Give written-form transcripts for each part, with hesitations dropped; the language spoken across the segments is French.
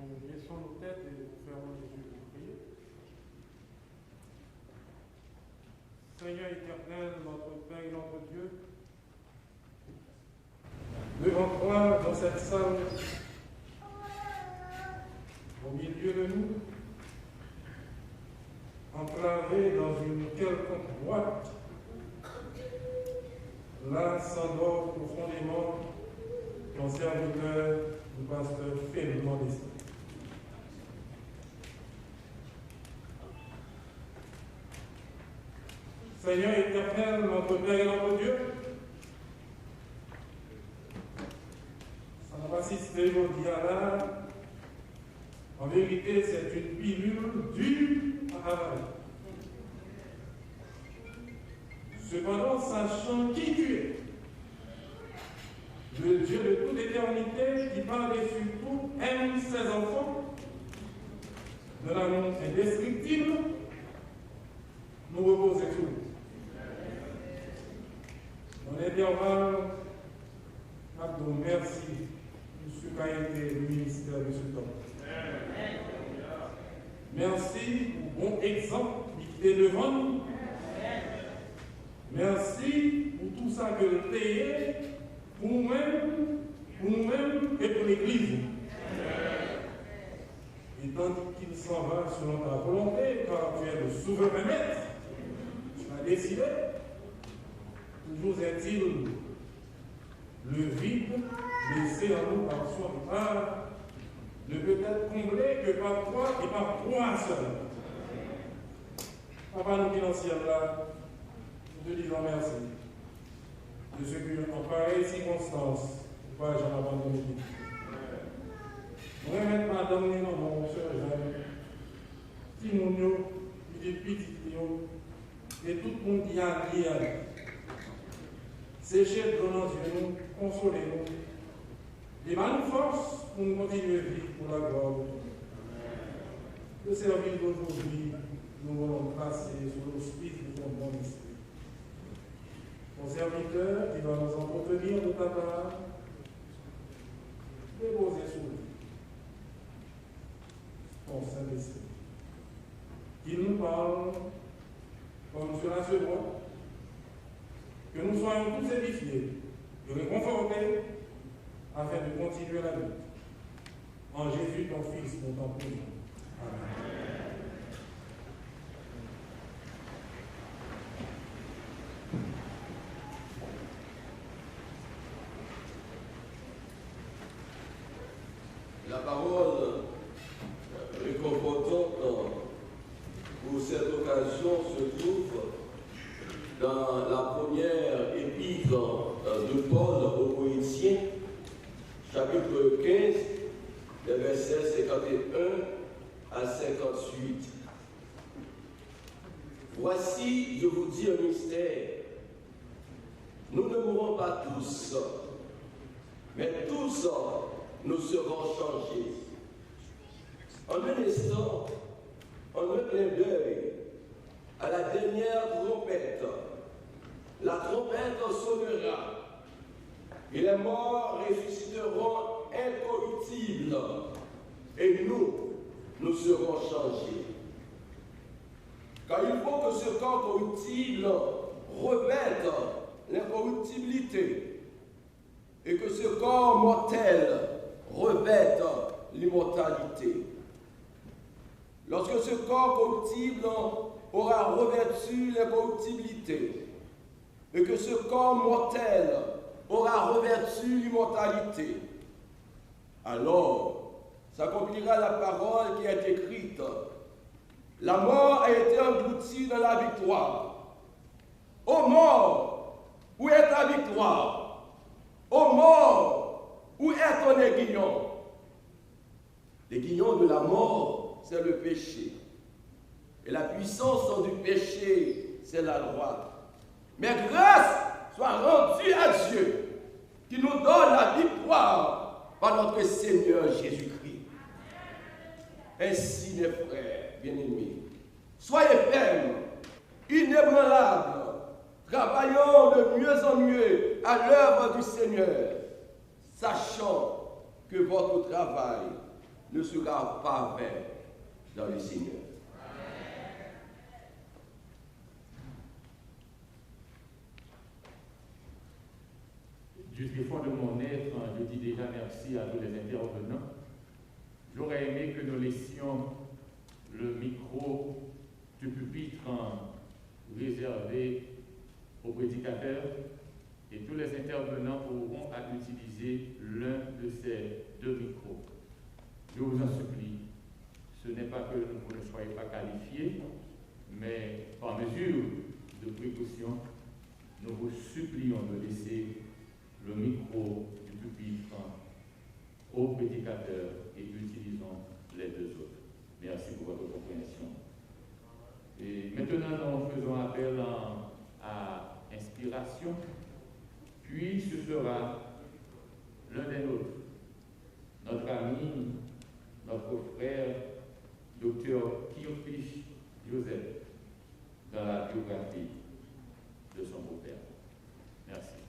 Baissons nos têtes et fermons les yeux pour prier. Seigneur éternel, notre Père et notre Dieu, devant toi, dans cette salle, au milieu de nous, enclavés dans une quelconque boîte, là s'endort profondément ton serviteur, le pasteur Philippe Modeste. Seigneur éternel, notre Père et notre Dieu, sans assister au dialogue, en vérité, c'est une pilule dure à avaler. Cependant, sachant qui tu es, le Dieu de toute éternité, qui par et surtout aime ses enfants, de l'amour indescriptible, nous reposons sur lui. Dans l'intervalle, nous merci pour ce qu'a été le ministère de ce temps. Merci pour bon exemple qui est devant nous. Merci pour tout ça que le payé pour nous-mêmes et pour l'Église. Et tandis qu'il s'en va selon ta volonté, car tu es le souverain maître, tu as décidé, toujours est-il le vide laissé en nous par son part ne peut être comblé que par toi et par toi seul. Papa, nous qui dans le ciel là, nous te disons merci de ce que, en pareille circonstance, nous ne pouvons jamais abandonner. Nous remettons madame, mon cher Jean, si mon yo, il est petit, et tout le monde y a lié à lui. Séchez de nos yeux, consolez-nous. Et nous force pour nous continuer à vivre pour la gloire de Dieu. Le service d'aujourd'hui, nous voulons passer sur l'hospice de ton bon esprit. Ton serviteur qui va nous entretenir de ta part, déposer sur lui ton Saint-Esprit. Qu'il nous parle comme cela se doit, que nous soyons tous édifiés et réconfortés afin de continuer la lutte. En Jésus, ton Fils, nous t'en prions. Amen. La parole réconfortante pour cette occasion se trouve dans la première épître de Paul aux Corinthiens, chapitre 15, les versets 51 à 58. Voici, je vous dis un mystère. Nous ne mourrons pas tous, mais tous nous serons changés. En un instant, en un clin d'œil, à la dernière trompette, la trompette sonnera, et les morts ressusciteront incorruptibles, et nous serons changés. Car il faut que ce corps corruptible revête l'incorruptibilité, et que ce corps mortel revête l'immortalité. Lorsque ce corps corruptible aura revêtu l'incorruptibilité, et que ce corps mortel aura revêtu l'immortalité, alors s'accomplira la parole qui est écrite. La mort a été engloutie dans la victoire. Ô mort, où est ta victoire? Ô mort, où est ton aiguillon? L'aiguillon de la mort, c'est le péché. Et la puissance du péché, c'est la loi. Mais grâce soit rendue à Dieu, qui nous donne la victoire par notre Seigneur Jésus-Christ. Ainsi, mes frères bien-aimés, soyez fermes, inébranlables, travaillons de mieux en mieux à l'œuvre du Seigneur, sachant que votre travail ne sera pas vain dans le Seigneur. Du fond de mon être, je dis déjà merci à tous les intervenants. J'aurais aimé que nous laissions le micro du pupitre réservé aux prédicateurs et tous les intervenants auront à utiliser l'un de ces deux micros. Je vous en supplie, ce n'est pas que vous ne soyez pas qualifiés, mais par mesure de précaution, nous vous supplions de laisser le micro du pupitre aux prédicateurs et utilisons les deux autres. Merci pour votre compréhension. Et maintenant, nous faisons appel à inspiration, puis ce sera l'un des nôtres, notre ami, notre frère, docteur Kirfish Joseph, dans la biographie de son beau-père. Merci.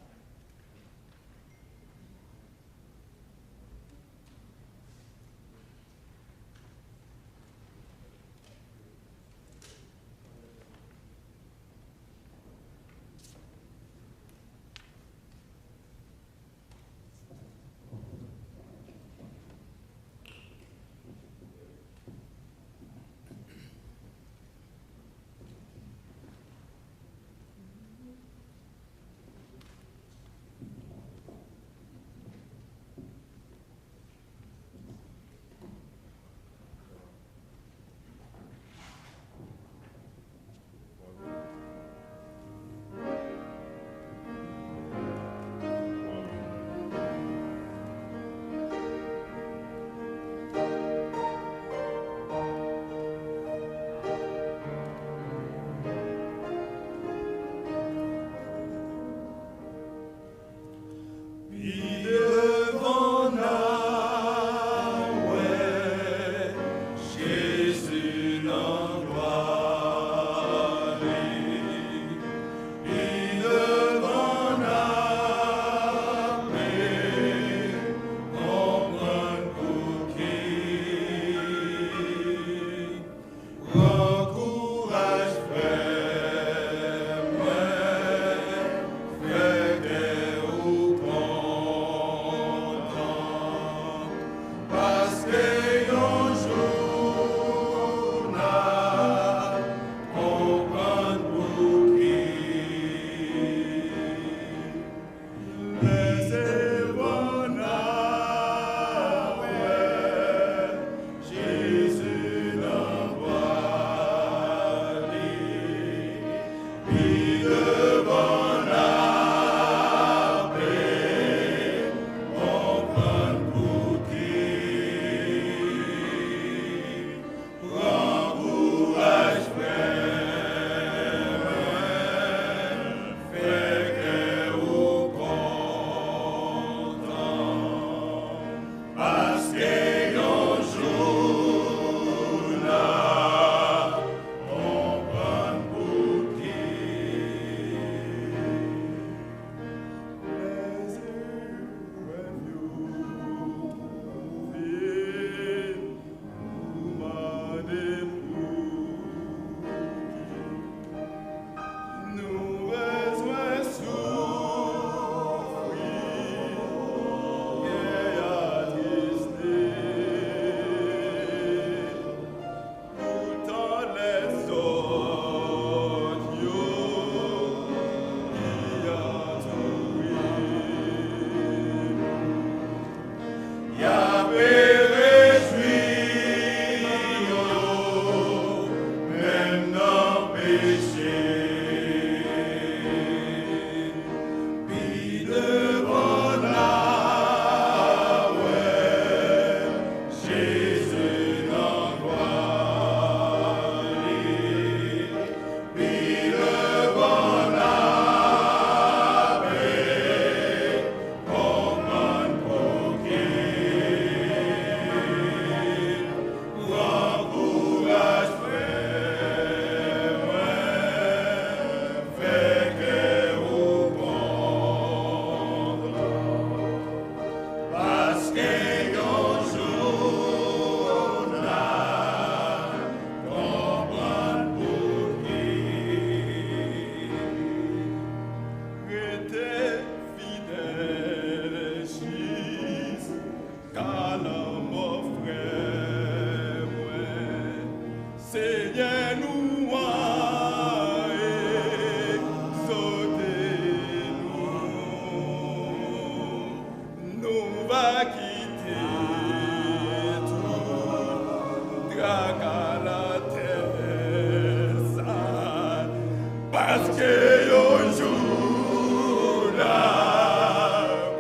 Parce que un jour là,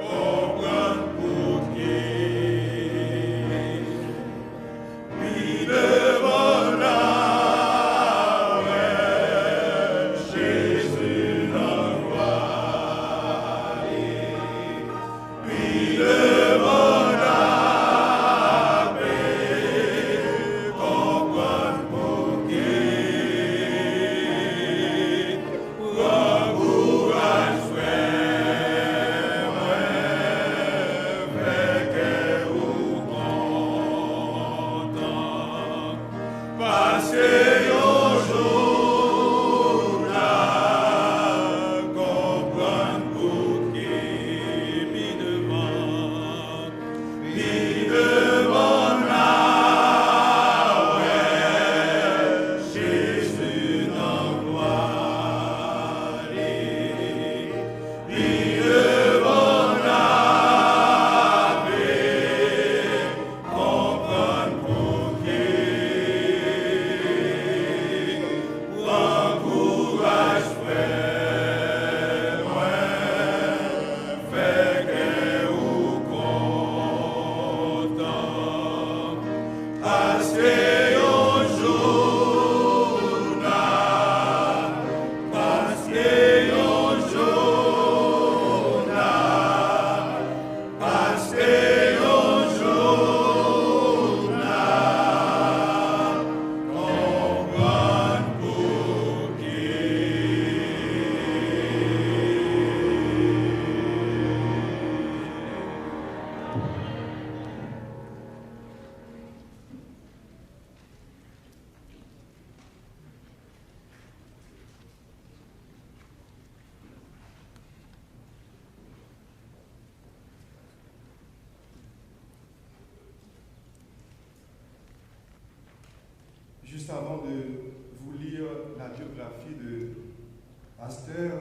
comprendre pour qui il devant là, ouais, Jésus la gloire, il devant là, mais comprendre pour qui. Juste avant de vous lire la biographie de Pasteur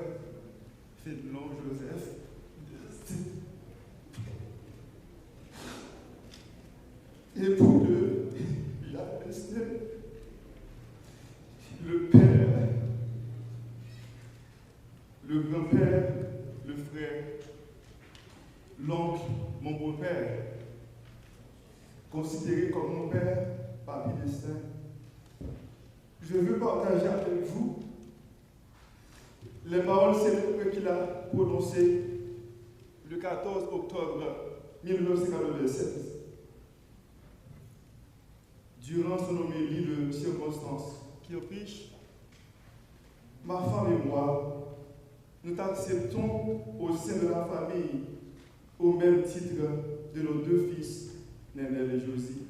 Fédelon Joseph, époux de Pilat Esther, le père, le grand-père, le frère, l'oncle, mon beau-père, considéré comme mon père, Papy Destin. Je veux partager avec vous les paroles célèbres qu'il a prononcées le 14 octobre 1996 durant son homélie de circonstance qui riche. Ma femme et moi, nous t'acceptons au sein de la famille au même titre de nos deux fils, Nénel et Josie.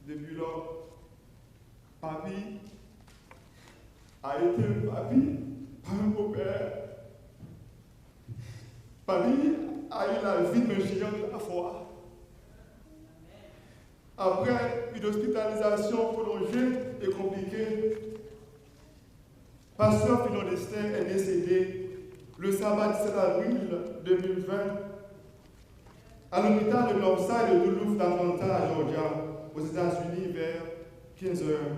Depuis lors, Papy a été un papy, pas un beau-père. Papy a eu la vie d'un géant de la foi. Après une hospitalisation prolongée et compliquée, Pasteur Fédelon Destin est décédé le samedi 17 avril 2020 à l'hôpital de Northside de Duluth d'Atlanta, à Georgia, aux États-Unis, vers 15 heures,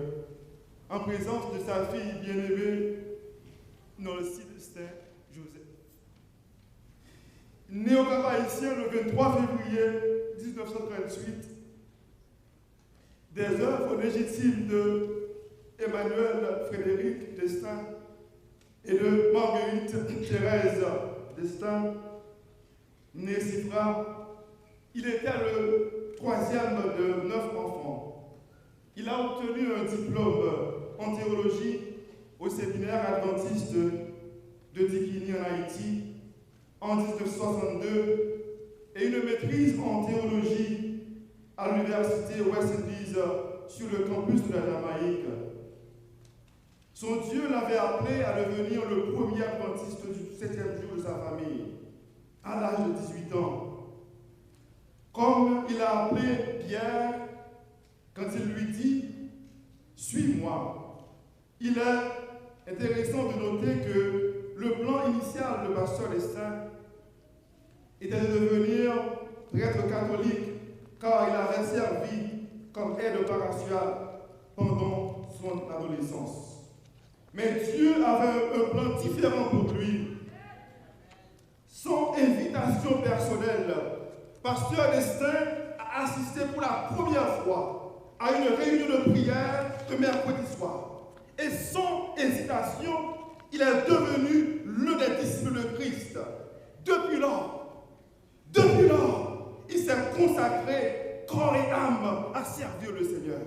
en présence de sa fille bien-aimée, Nolcy Destin Joseph. Né au Cap-Haïtien le 23 février 1938, des œuvres légitimes de Emmanuel Frédéric Destin et de Marguerite Thérèse Destin, né Sifra, il était le troisième de 9 enfants. Il a obtenu un diplôme en théologie au séminaire adventiste de Dikini en Haïti en 1962 et une maîtrise en théologie à l'université West Indies sur le campus de la Jamaïque. Son Dieu l'avait appelé à devenir le premier adventiste du 7e jour de sa famille, à l'âge de 18 ans. Comme il a appelé Pierre quand il lui dit « Suis-moi ». Il est intéressant de noter que le plan initial de Pasteur Destin était de devenir prêtre catholique, car il avait servi comme aide paroissiale pendant son adolescence. Mais Dieu avait un plan différent pour lui. Sans invitation personnelle, Pasteur Destin a assisté pour la première fois à une réunion de prière de mercredi soir. Et sans hésitation, il est devenu l'un des disciples de Christ. Depuis lors, il s'est consacré corps et âme à servir le Seigneur.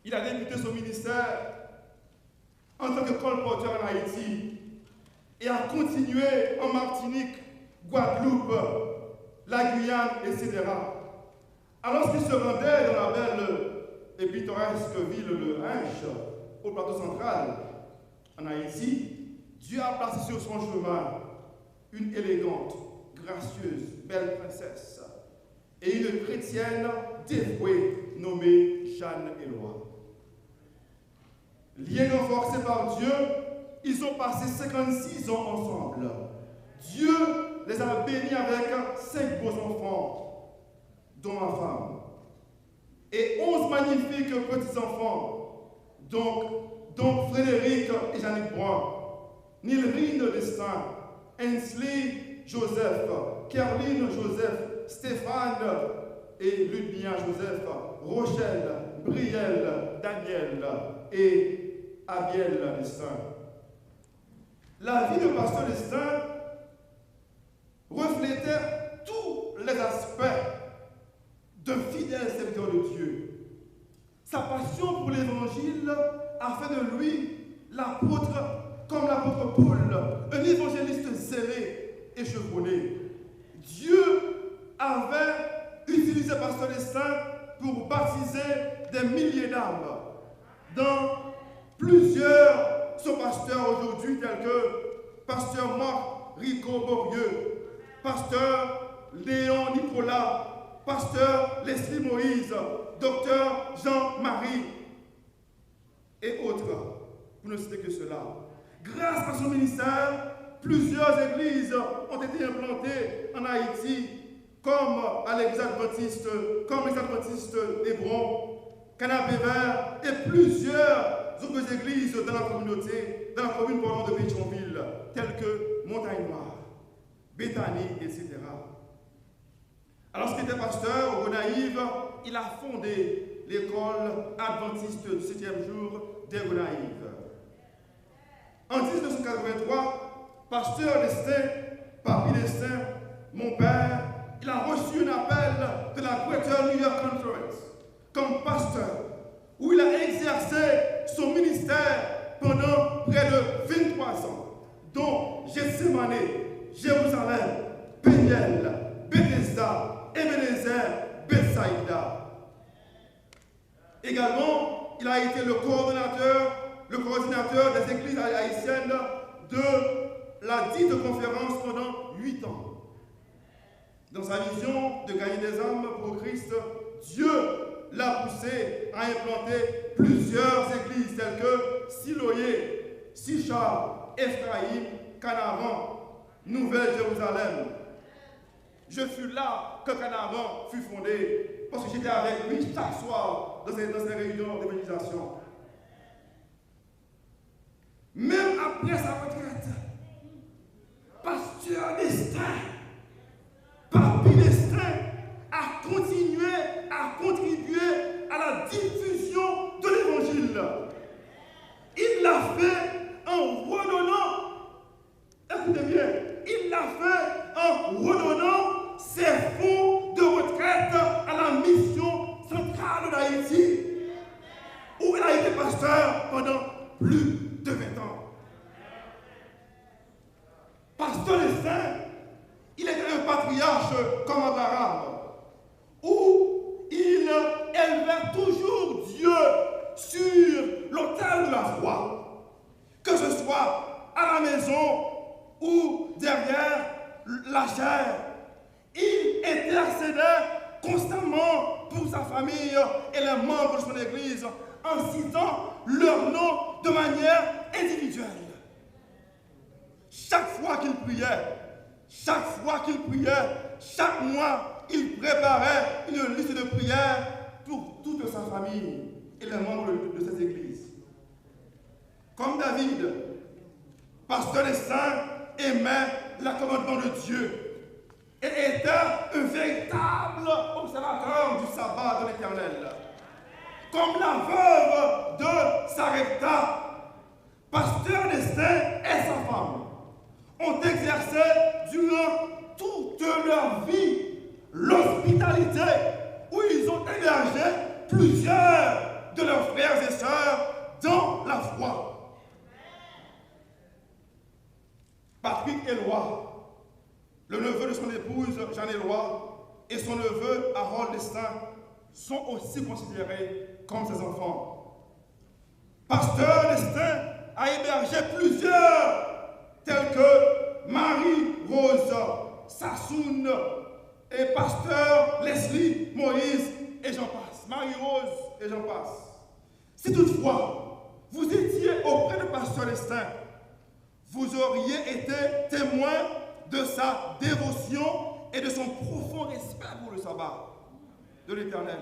Il a débuté son ministère en tant que colporteur en Haïti et a continué en Martinique, Guadeloupe, la Guyane, etc. Alors qu'il se rendait dans la belle et pittoresque ville de Hinche, au plateau central, en Haïti, Dieu a placé sur son chemin une élégante, gracieuse, belle princesse et une chrétienne dévouée nommée Jeanne Éloi. Liés renforcés par Dieu, ils ont passé 56 ans ensemble. Dieu les a bénis avec 5 beaux enfants, dont ma femme, et 11 magnifiques petits-enfants, donc Frédéric et Jannick Brun, Nilrine Destin, Ainsley Joseph, Kerline Joseph, Stéphane et Ludmilla Joseph, Rochelle, Brielle, Daniel et Abiel Destin. La vie de Pasteur Destin reflétait tous les aspects d'un fidèle serviteur de Dieu. Sa passion pour l'évangile a fait de lui l'apôtre, comme l'apôtre Paul, un évangéliste zélé et chevronné. Dieu avait utilisé Pasteur Destin pour baptiser des milliers d'âmes. Dans plusieurs sont pasteurs aujourd'hui, tels que Pasteur Marc Rico Borieux, Pasteur Léon Nicolas, Pasteur Leslie Moïse, Docteur Jean-Marie et autres, pour ne citer que cela. Grâce à son ministère, plusieurs églises ont été implantées en Haïti, comme l'église adventiste Hébron, Canapé Vert et plusieurs autres églises dans la communauté, dans la commune de Pétionville, telles que Montagne Noire, Béthanie, etc. Alors, qu'il était pasteur au Gonaïves, il a fondé l'école adventiste du 7e jour des Gonaïves. En 1983, Pasteur Destin, Papy Destin, mon père, il a reçu un appel de la Greater New York Conference comme pasteur, où il a exercé son ministère pendant près de 23 ans, dont Gethsemane, Jérusalem, Péniel, Bethesda, Ebenezer, Bethsaïda. Également, il a été le coordinateur des églises haïtiennes de la dite conférence pendant 8 ans. Dans sa vision de gagner des âmes pour Christ, Dieu l'a poussé à implanter plusieurs églises telles que Siloé, Sichar, Ephraïm, Canaran, Nouvelle-Jérusalem. Je fus là que Canaran fut fondé, parce que j'étais avec lui chaque soir dans ces réunions d'évangélisation. Même après sa retraite, Pasteur Destin, Papy Destin, a continué à contribuer à la diffusion de l'évangile. Il l'a fait en redonnant, écoutez bien, il l'a fait en redonnant ses fonds de retraite à la mission centrale d'Haïti, où il a été pasteur pendant plus de 20 ans. Pasteur Destin, il était un patriarche comme Abraham, où il élevait toujours Dieu sur l'autel de la foi, que ce soit à la maison ou derrière la chair. Il intercédait constamment pour sa famille et les membres de son église en citant leur nom de manière individuelle. Chaque fois qu'il priait, chaque mois, il préparait une liste de prières famille et les membres de cette église. Comme David, pasteur des saints aimait le commandement de Dieu et était un véritable observateur du sabbat de l'Éternel. Comme la veuve de Sarepta, pasteur d'Esther et sa femme ont exercé durant toute leur vie l'hospitalité où ils ont hébergé plusieurs de leurs frères et sœurs dans la foi. Patrick Éloi, le neveu de son épouse Jeanne Éloi et son neveu Harold Destin sont aussi considérés comme ses enfants. Pasteur Destin a hébergé plusieurs, tels que Marie-Rose Sassoon et pasteur Leslie Moïse et j'en passe. Marie-Rose et j'en passe. Si toutefois vous étiez auprès de pasteur Destin, vous auriez été témoin de sa dévotion et de son profond respect pour le sabbat de l'Éternel.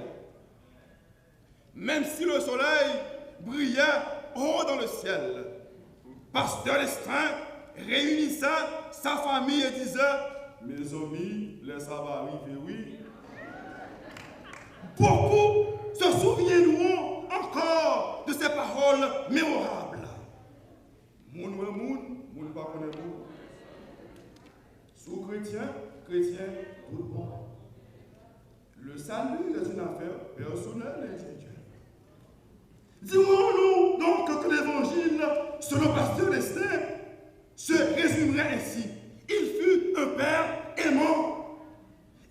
Même si le soleil brillait haut dans le ciel, pasteur Destin réunissait sa famille et disait: mes amis, les sabbats arrivent, oui. Beaucoup se souviendront encore de ces paroles mémorables. Moun ouais moun pas connaît moun. Sous chrétien, tout bon. Le salut est une affaire personnelle et individuelle. Dirons-nous donc que l'évangile, selon pasteur Destin, se résumerait ainsi. Il fut un père aimant.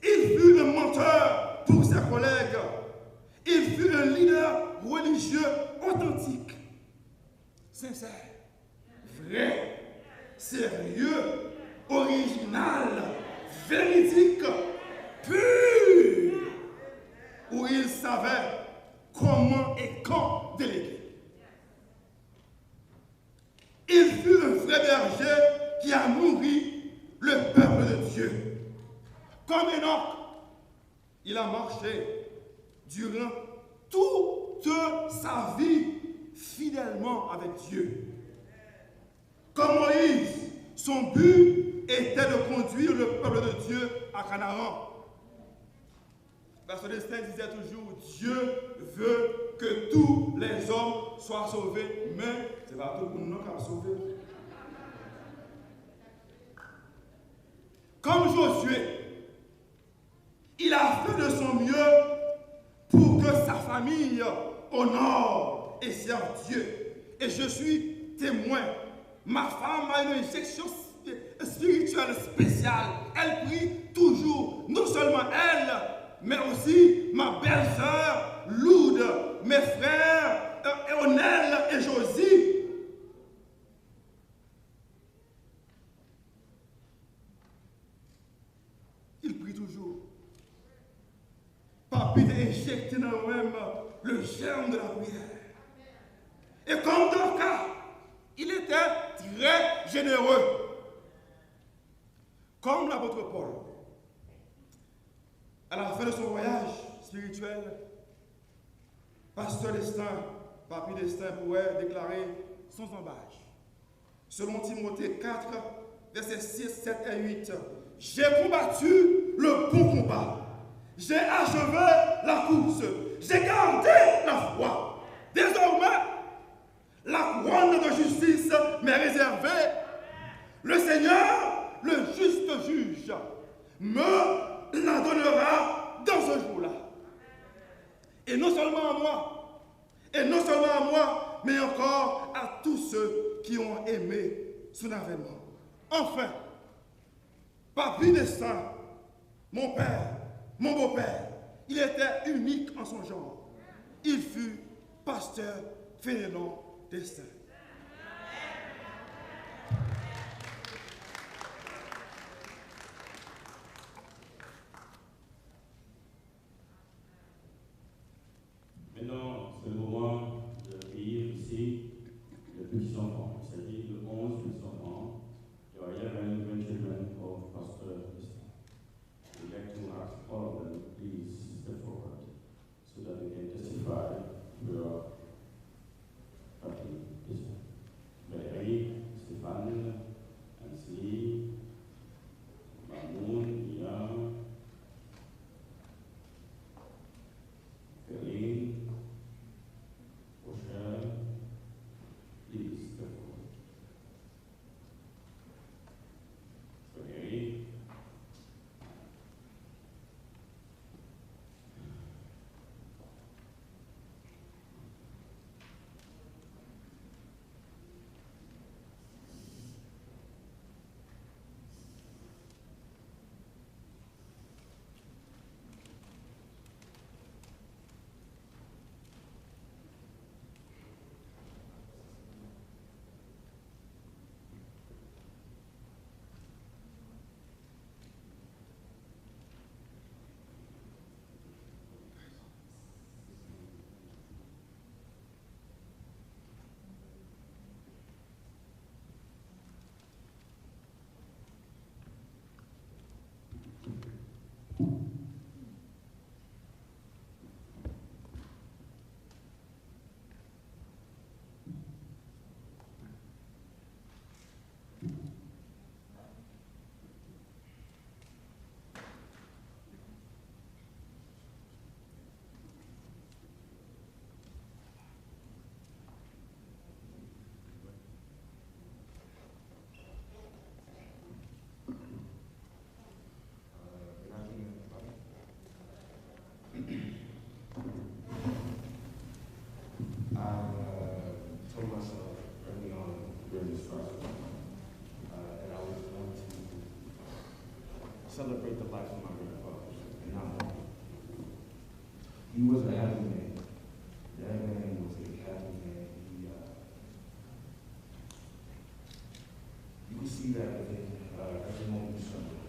Il fut un menteur pour ses collègues. Il fut un leader religieux authentique, sincère, vrai, sérieux, original, véridique, pur, où il savait comment et quand déléguer. Il fut un vrai berger qui a nourri le peuple de Dieu. Comme Enoch, il a marché durant toute sa vie fidèlement avec Dieu. Comme Moïse, son but était de conduire le peuple de Dieu à Canaan. Pasteur Destin disait toujours: Dieu veut que tous les hommes soient sauvés, mais ce n'est pas tout le monde qui a sauvé. Comme Josué, il a fait de son mieux pour que sa famille honore et serve Dieu. Et je suis témoin. Ma femme a une injection spirituelle spéciale. Elle prie toujours, non seulement elle, mais aussi ma belle-sœur Lourdes, mes frères Onel et Josie. Ils prient toujours. Papi a injecté dans eux-mêmes le germe de la prière. Et comme dans le cas, il était très généreux. Comme l'apôtre Paul, à la fin de son voyage spirituel, pasteur Destin, Papi Destin pourrait déclarer sans embâche. Selon Timothée 4, versets 6, 7 et 8, j'ai combattu le bon combat. J'ai achevé la course. J'ai gardé la foi. Désormais, la couronne de justice m'est réservée. Le Seigneur, le juste juge, me la donnera dans ce jour-là. Et non seulement à moi, mais encore à tous ceux qui ont aimé son avènement. Enfin, Papi Destin, mon père, mon beau-père, il était unique en son genre. Il fut pasteur Fénélon Destin. Maintenant, c'est le moment d'accueillir ici le petit enfant, c'est-à-dire le 11 petits enfants, your 11 grandchildren of Pastor Destin. We'd like to ask all of them, please step forward so that we can testify told myself early on during this process that I was going to celebrate the life of my grandfather and not more. He was a happy man. That man was a happy man. You can see that within every moment of Sunday.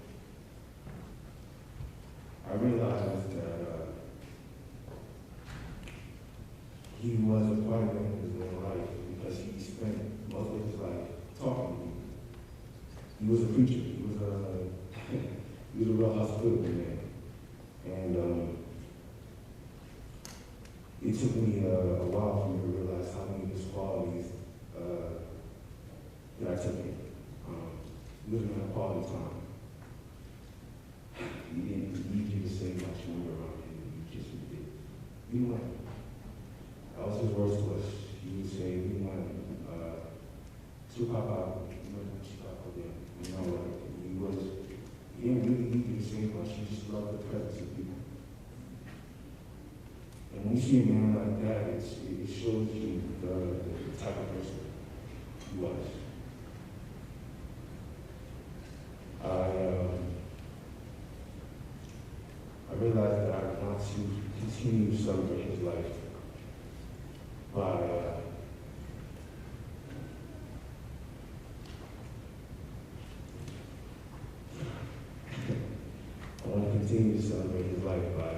I realized that he was a part of his own life because he spent most of his life talking to me. He was a preacher. He was a real hospitable man. And it took me a while for me to realize how many of his qualities that I took in. Living in a quality time. He didn't need you to say much when you were around him. You just did. You know, that was his words to us. He would say, we want to pop out, you know, like he didn't really need you to say much. He just loved the presence of people. And when you see a man like that, it shows you the type of person he was. I realized that I want to continue to celebrate his life by I want to continue to celebrate his life by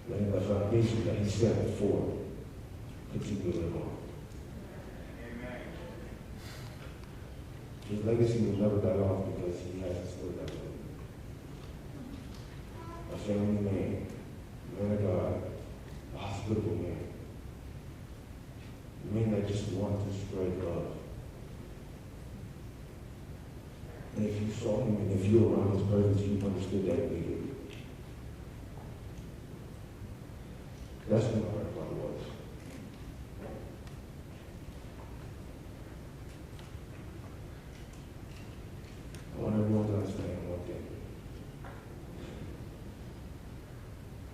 letting the foundation that he set before continue to live on. His legacy will never die off because he hasn't still that way. A family man, man of God, a hospitable man, a man that just wanted to spread love. And if you saw him and if you were around his presence, you understood that immediately. That's what my grandfather was. I want everyone to understand one thing.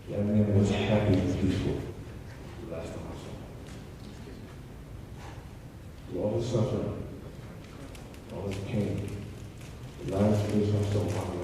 That man was happy and peaceful the last time I saw him. Through all the suffering, all his pain, the last place I saw my grandfather.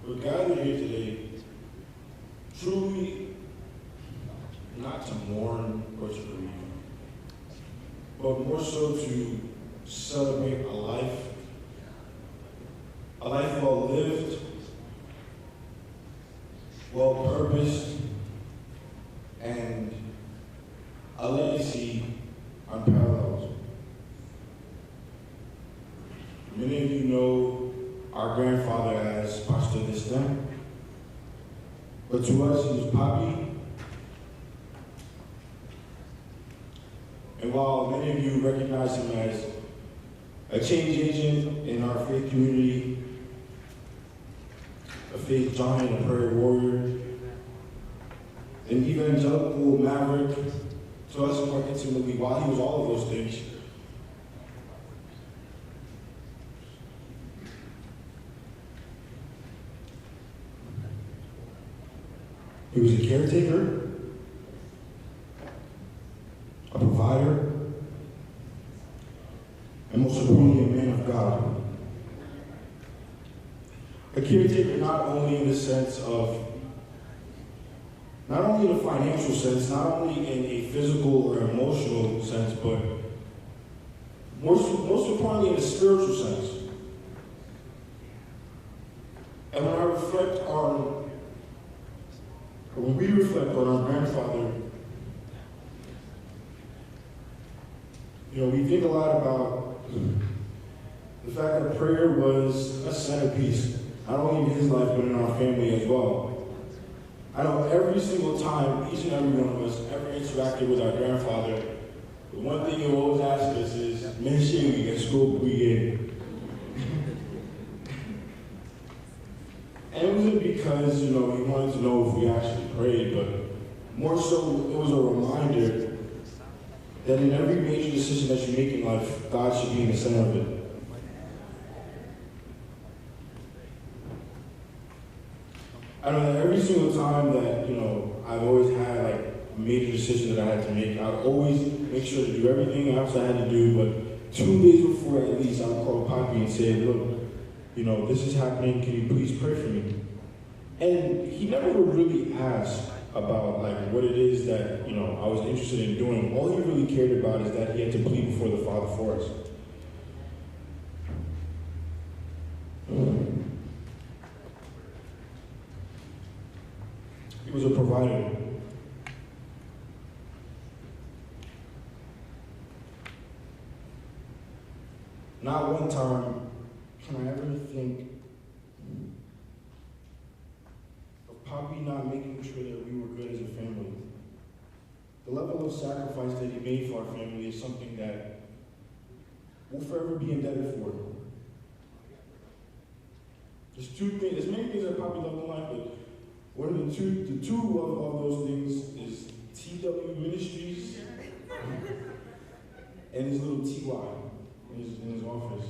We're gathered here today truly not to mourn or to grieve, but more so to celebrate a life well lived, well purposed, and a legacy unparalleled. Many of you know our grandfather as Pastor Destin, but to us he was Papi. And while many of you recognize him as a change agent in our faith community, a faith giant, a prayer warrior, an evangelical maverick, to us more intimately, while he was all of those things, he was a caretaker, a provider, and most importantly, a man of God. A caretaker not only in the sense of, not only in a financial sense, not only in a physical or emotional sense, but most importantly in a spiritual sense. And when we reflect on our grandfather, we think a lot about the fact that prayer was a centerpiece, not only in his life, but in our family as well. I know every single time, each and every one of us ever interacted with our grandfather, the one thing he'll always ask us is, week at school weekend. And it wasn't because, he wanted to know if we actually prayed, but more so it was a reminder that in every major decision that you make in life, God should be in the center of it. I know that every single time that, I've always had like a major decision that I had to make, I'd always make sure to do everything else I had to do, but 2 days before at least, I would call Poppy and say, look, this is happening, can you please pray for me? And he never would really ask about like what it is that, I was interested in doing. All he really cared about is that he had to plead before the Father for us. He was a provider. Not one time can I ever think of Poppy not making sure that we were good as a family. The level of sacrifice that he made for our family is something that we'll forever be indebted for. There's many things that Poppy loved in life, but one of the two of those things is TW Ministries and his little TY in his office.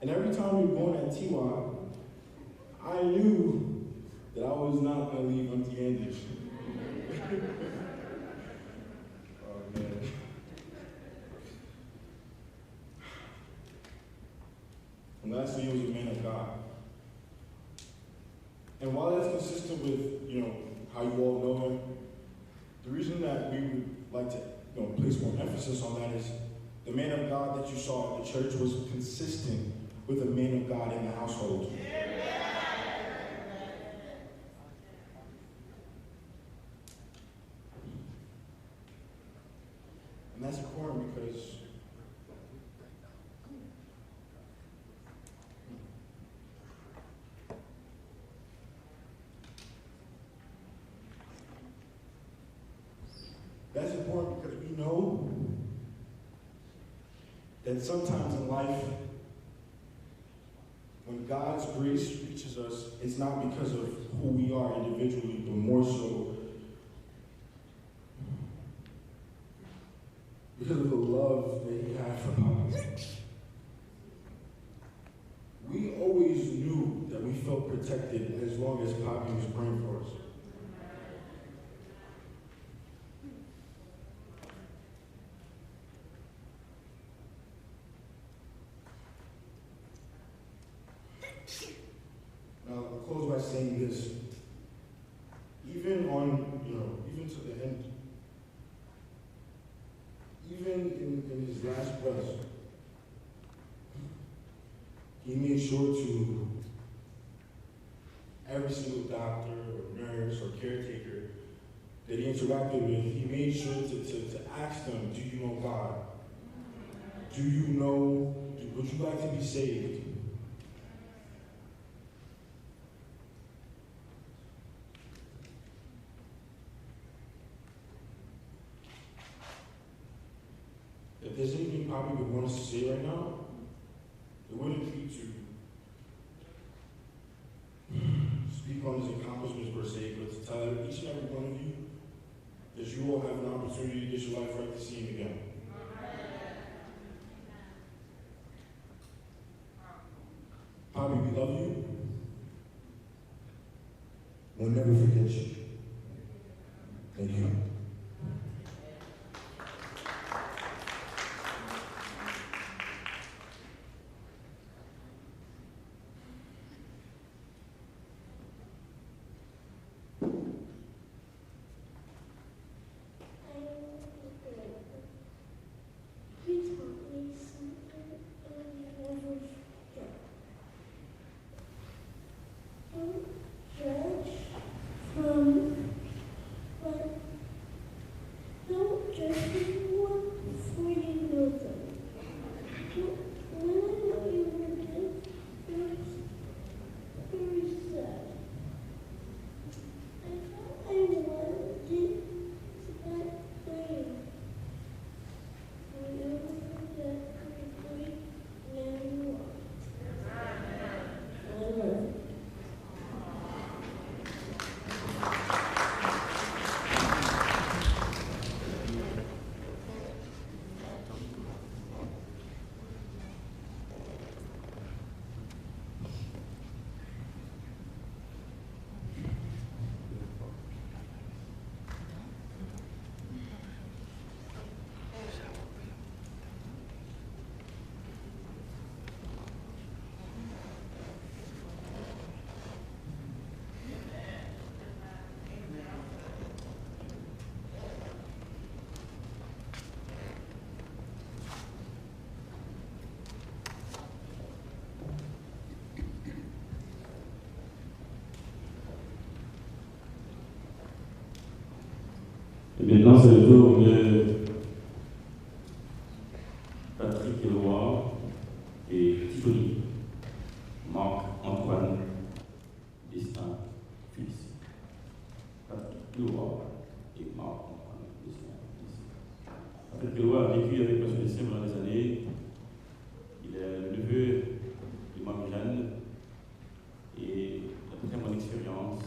And every time we were going at TY, I knew that I was not going to leave empty-handed. Oh, man. And lastly, he was a man of God. And while that's consistent with, how you all know him, the reason that we would like to, place more emphasis on that is the man of God that you saw at the church was consistent with a man of God in the household. And that's important because we know that sometimes in life, when God's grace reaches us, it's not because of who we are individually, but more so because of the love that he had for us. We always knew that we felt protected as long as Poppy was praying for us. Now, I'll close by saying this. Even to the end, even in his last breath, he made sure to every single doctor or nurse or caretaker that he interacted with, he made sure to ask them, do you know God? Would you like to be saved? If there's anything Poppy would want us to say right now, it wouldn't be to speak on his accomplishments per se, but to tell each and every one of you that you all have an opportunity to get your life right to see him again. Poppy, we love you. We'll never forget you. Thank you. From maintenant, c'est le tour de Patrick Eloi et Tivoli, Marc-Antoine Destin Félicien. Patrick Eloi et Marc-Antoine Destin Félicien. Patrick Eloi a vécu avec M. Destin pendant des années. Il est le neveu de Mme Jeanne et il a une très bonne expérience.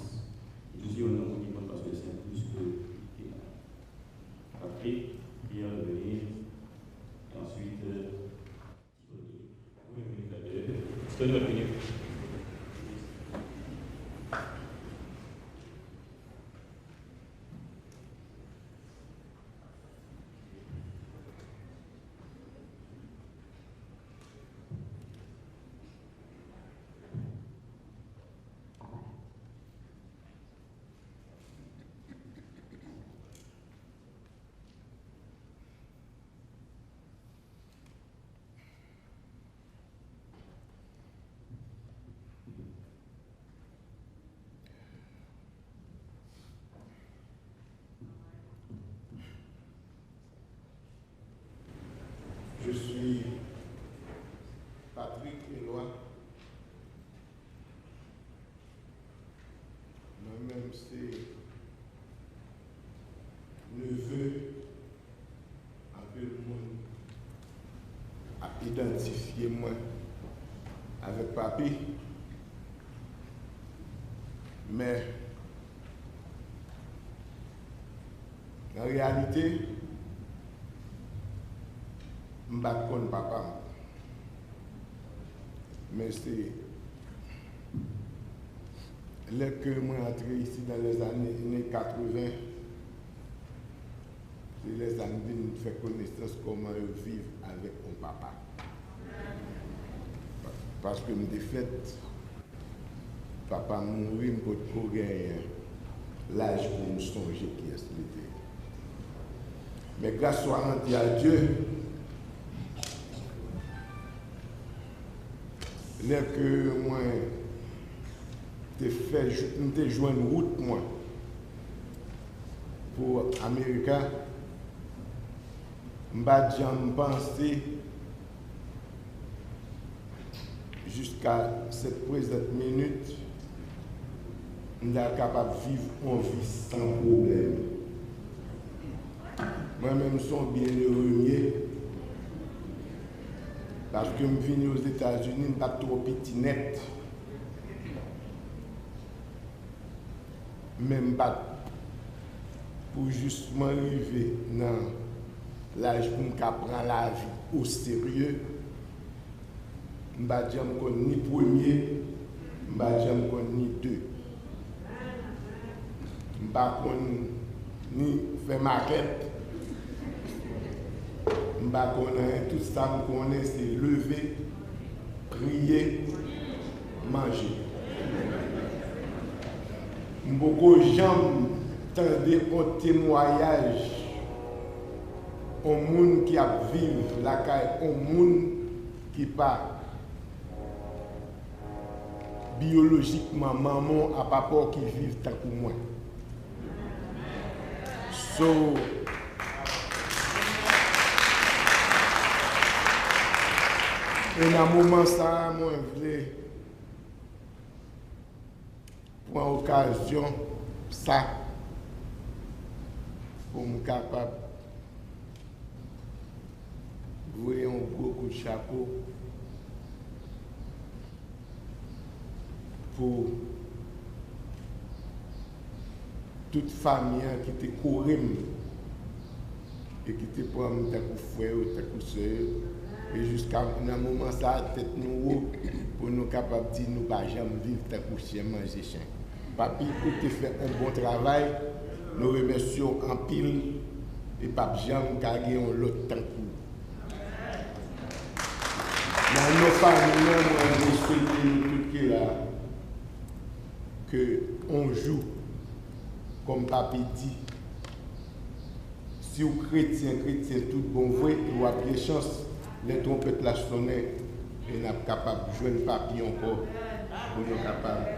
Nous y honorons du monde parce que c'est plus que Patrick, prière de venir, et ensuite, est-ce que nous allons venir? Je suis Patrick Eloi. Moi-même, c'est neveu, un peu le monde a identifié moi avec papi. Mais en réalité, je ne suis pas contre papa. Mais c'est là que je suis entré ici dans les années 80, c'est les années où je fais connaissance comment je vis avec mon papa. Parce que je me fait, papa mourit, je peux gagner l'âge pour me songer qui est celui. Mais grâce à Dieu, là que moi, j'ai joué une route moi, pour l'Amérique, je n'ai pas pensé jusqu'à cette présente minute, je suis capable de vivre en vie sans problème. Moi-même, je suis bien heureux. Parce que je suis venu aux États-Unis, je ne suis pas trop petit net. Même pas pour justement arriver dans l'âge pour me prendre la vie au sérieux. Je ne vais pas ni premier, je ne vais pas ni deux. Je ne vais pas ni faire maquette. Je ne sais pas tout ça, je connais, c'est lever, prier, manger. Beaucoup de gens tendent un témoignage au monde qui a vécu la caille, au monde qui pas biologiquement maman à papa qui vivent tant que moi. So, et dans un moment ça, moi, je voulais prendre l'occasion, ça, pour me capable de jouer un gros coup de chapeau pour toute famille qui était courue et qui était pour un frère ou un soeur. Et jusqu'à un moment, ça, tête nous pour nous capables de dire nous ne pouvons jamais vivre tant que chien manger chien. Papi, tu fait un bon travail, nous remercions en pile et papi jamais gagné l'autre temps. Dans nos familles, nous souhaitons là qu'on joue, comme papi dit, si vous chrétien, tout bon vrai, vous avez chance. Les trompettes la sonnaient et nous sommes capables de jouer un papier encore pour nous capables.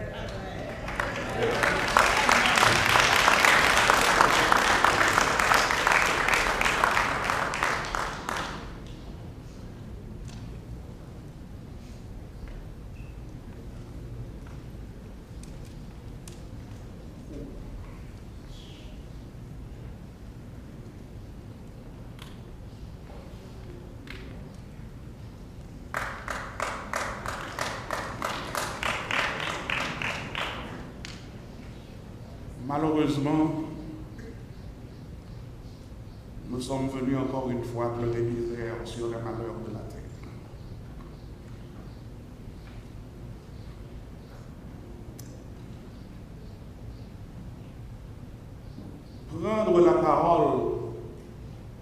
Malheureusement, nous sommes venus encore une fois pleurer misère sur les malheurs de la terre. Prendre la parole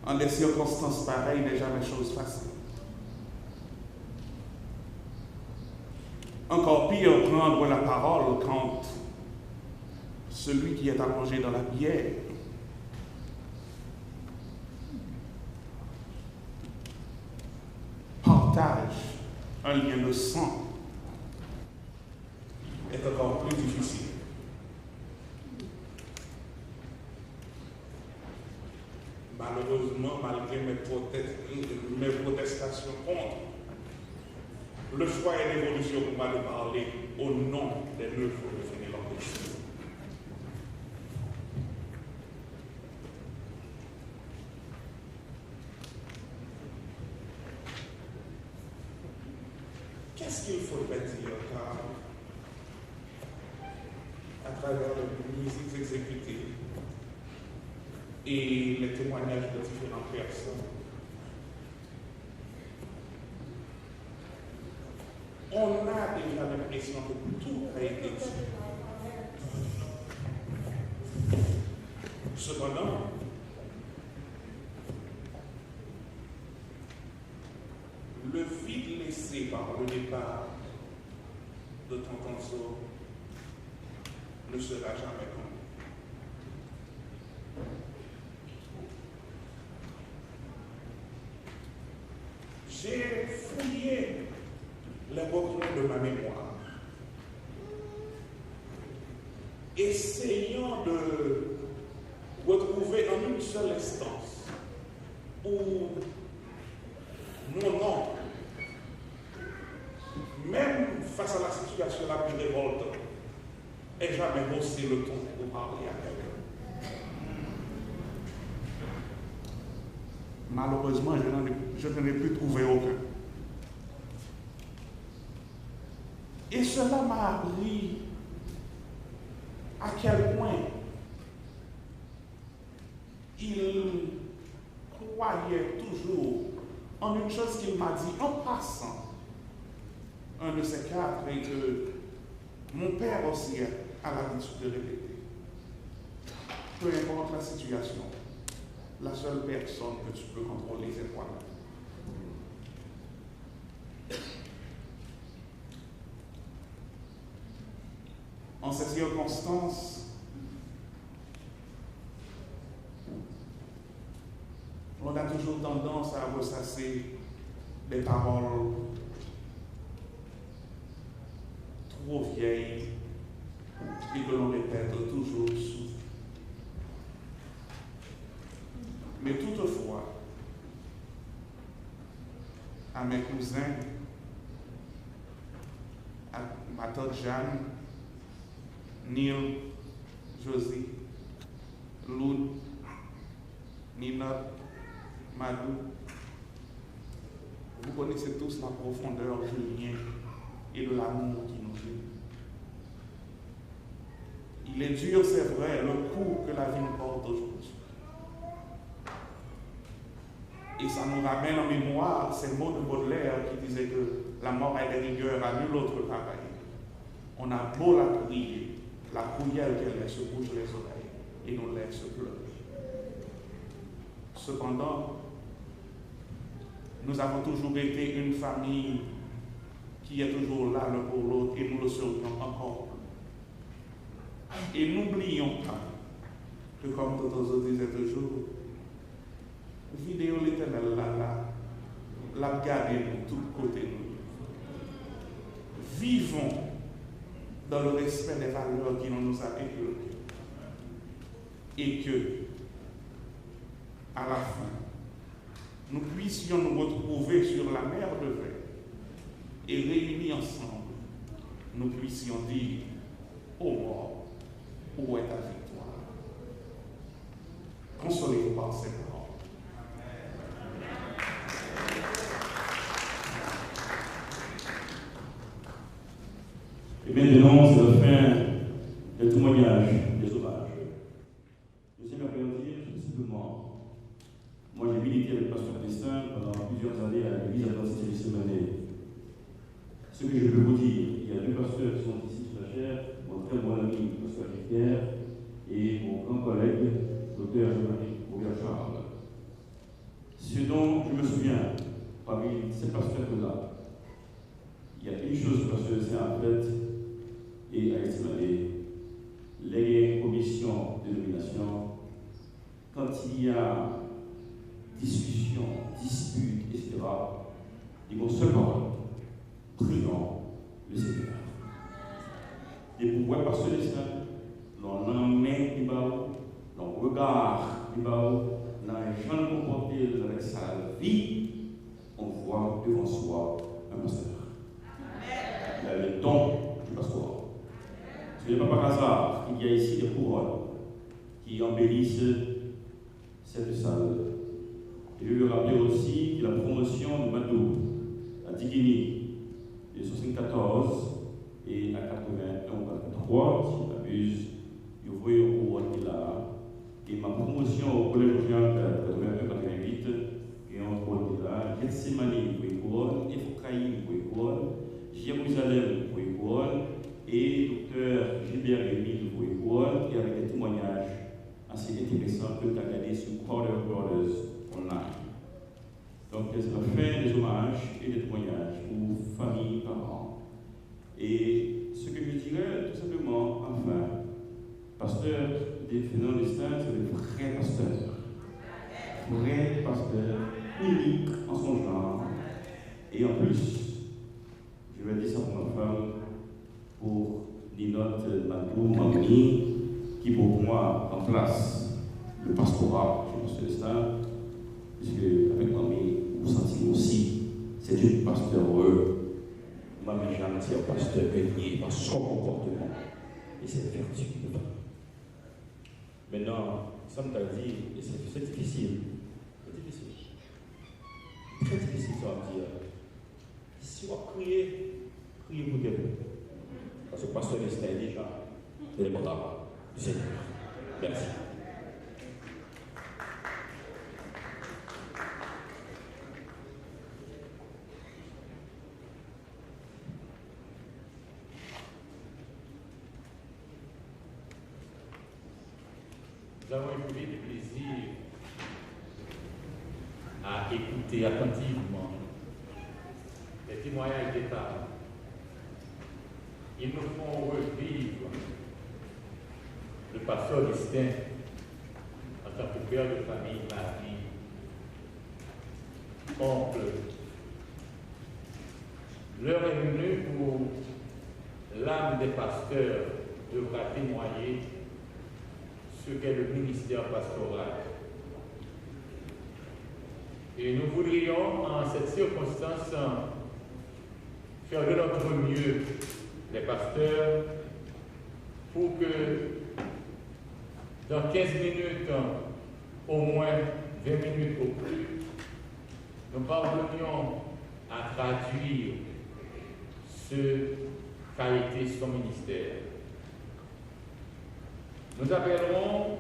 en des circonstances pareilles n'est jamais chose facile. Encore pire, prendre la parole quand celui qui est allongé dans la bière partage un lien de sang est encore plus difficile. Malheureusement, malgré mes protestations contre, le choix et l'évolution pour moi de parler au nom des 9 jours de Fénélangue. Qu'est-ce qu'il faudrait dire à travers les musiques exécutées et les témoignages de différentes personnes? On a déjà l'impression que tout a été dit. Cependant, le vide laissé par le départ de Tonton ne sera jamais comblé. J'ai fouillé les recoins de ma mémoire, essayant de retrouver en une seule instance où mon nom, même face à la situation la plus révoltante, n'ait jamais haussé le ton pour parler à quelqu'un. Malheureusement, je n'en ai plus trouvé aucun. Et cela m'a appris à quel point il croyait toujours en une chose qu'il m'a dit en passant, un de ces quatre, et que mon père aussi a l'habitude de répéter. Peu importe la situation, la seule personne que tu peux contrôler, c'est toi-même. En ces circonstances, on a toujours tendance à ressasser des paroles trop vieilles et que l'on répète toujours souvent. Mais toutefois, à mes cousins, à ma tante Jeanne, Neil, Josie, Loud, Nina, Madou, vous connaissez tous la profondeur du lien et de l'amour qui nous unit. Il est dur, c'est vrai, le coup que la vie nous porte aujourd'hui. Et ça nous ramène en mémoire ces mots de Baudelaire qui disaient que la mort a des rigueurs à nul autre pareil. On a beau la prier, la courrielle qu'elle se bouge les oreilles et nous laisse pleurer. Cependant, nous avons toujours été une famille qui est toujours là l'un pour l'autre et nous le serions encore. Et n'oublions pas que, comme Totozo disait toujours, vidéo l'Éternel la garder de tous côtés. Vivons dans le respect des valeurs qui nous a inculquées. Et que, à la fin, nous puissions nous retrouver sur la mer de verre et réunis ensemble, nous puissions dire: ô mort, où est ta victoire? Consolez-vous par ces paroles. Et maintenant, c'est la fin du témoignage des hommages. Ce que je peux vous dire, il y a deux pasteurs qui sont ici sur la chaire, mon très bon ami, le pasteur Pierre, et mon grand collègue, docteur Jean-Marie Bouillard-Charles. Ce dont je me souviens, parmi ces pasteurs-là, il y a une chose que pasteur c'est en fait, et à estimer, les commissions de nomination, quand il y a discussion, dispute, etc., ils vont seulement prions le Seigneur. Et pour voir par ce destin, l'on emmène les barreaux, l'on regarde les barreaux, dans les gens comportés avec sa vie, on voit devant soi un pasteur. Il y a le don du pasteur. Ce n'est pas par hasard qu'il y a ici des couronnes qui embellissent cette salle. Et je veux rappeler aussi que la promotion de Madou à Diguini de 74 et à 81 ou 83, si je ne m'abuse, je vois une couronne là. Et ma promotion au collège Jean de 81-88, et on couronne là, Gethsemane pour une couronne, Ephraïm pour une couronne, Jérusalem pour une couronne, et docteur Gilbert Rémy pour une couronne, et avec des témoignages assez intéressants que tu as regardé sur Quarter Brothers Online. Donc, c'est la fin des hommages et des témoignages pour famille, parents. Et ce que je dirais, tout simplement, enfin, pasteur des Fernand Destin, c'est le vrai pasteur. Vrai pasteur, unique en son genre. Et en plus, je vais dire ça pour ma femme, pour Ninotte Madou Mamni, qui pour moi remplace le pastorat chez Pasteur Destin, puisque avec Mamie, vous sentez aussi, c'est une pasteur heureux. Mamie Jeanne, c'est un pasteur régné par son comportement et cette vertu de femme. Maintenant, ça me t'a dit, et c'est difficile. C'est difficile. Très difficile, ça va me dire. Si on va crier pour Dieu. Parce que le pasteur Destin est déjà de l'époque du Seigneur. Merci. Nous avons éprouvé du plaisir à écouter attentivement les témoignages des parents. Ils nous font revivre le pasteur Destin en tant que père de famille, mari, oncle. L'heure est venue où l'âme des pasteurs devra témoigner ce qu'est le ministère pastoral. Et nous voudrions, en cette circonstance, faire de notre mieux, les pasteurs, pour que dans 15 minutes, au moins 20 minutes au plus, nous parvenions à traduire ce qu'a été son ministère. Nous appellerons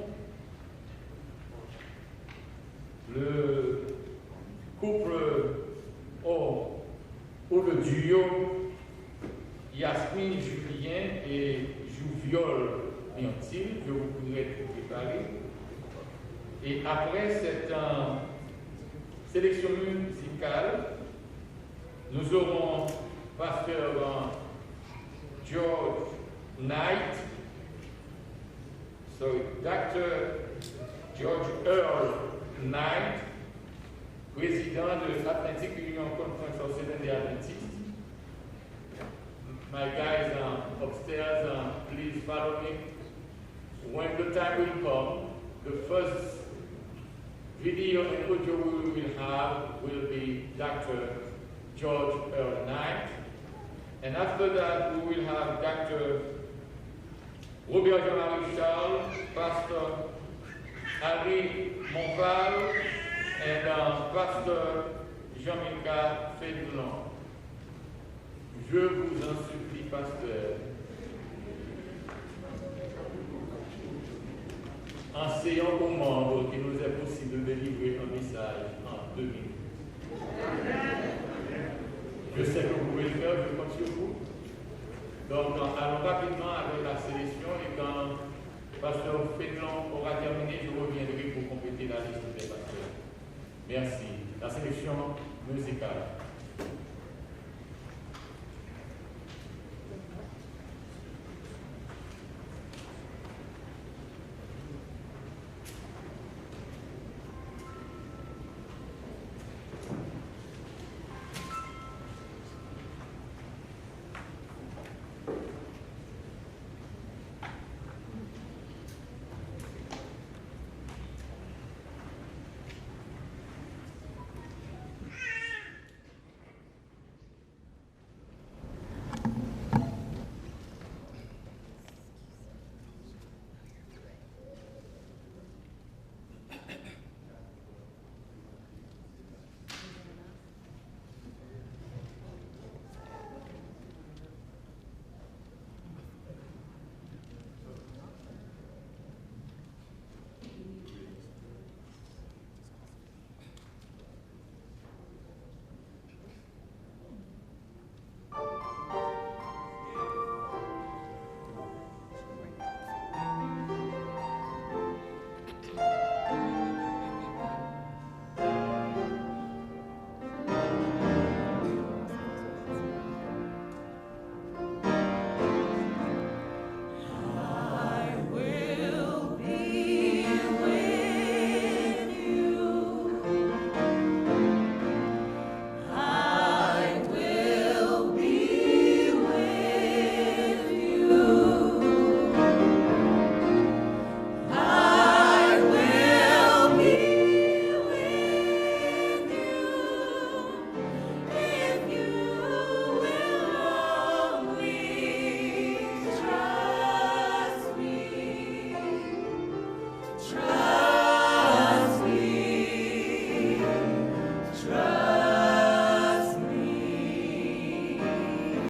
le couple ou le duo Yasmine Julien et Jouviol Biantil, je vous pourrai préparer. Et après cette sélection musicale, nous aurons pasteur George Knight, Dr. George Earl Knight, président de l'Atlantic Union Conference of Seventh-day Adventists. My guys upstairs, please follow me. When the time will come, the first video and audio we will have will be Dr. George Earl Knight. And after that, we will have Dr. Robert Jean-Marie Charles, Pastor Harry Monval, and Pastor Jean-Mika Fédlon. Je vous en supplie, pasteur, enseignons aux membres qu'il nous est possible de livrer un message en 2 minutes. Je sais que vous pouvez le faire. faire, je compte sur vous. Donc, allons rapidement avec la sélection et quand Pasteur Fénelon aura terminé, je reviendrai pour compléter la liste des pasteurs. Merci. La sélection musicale.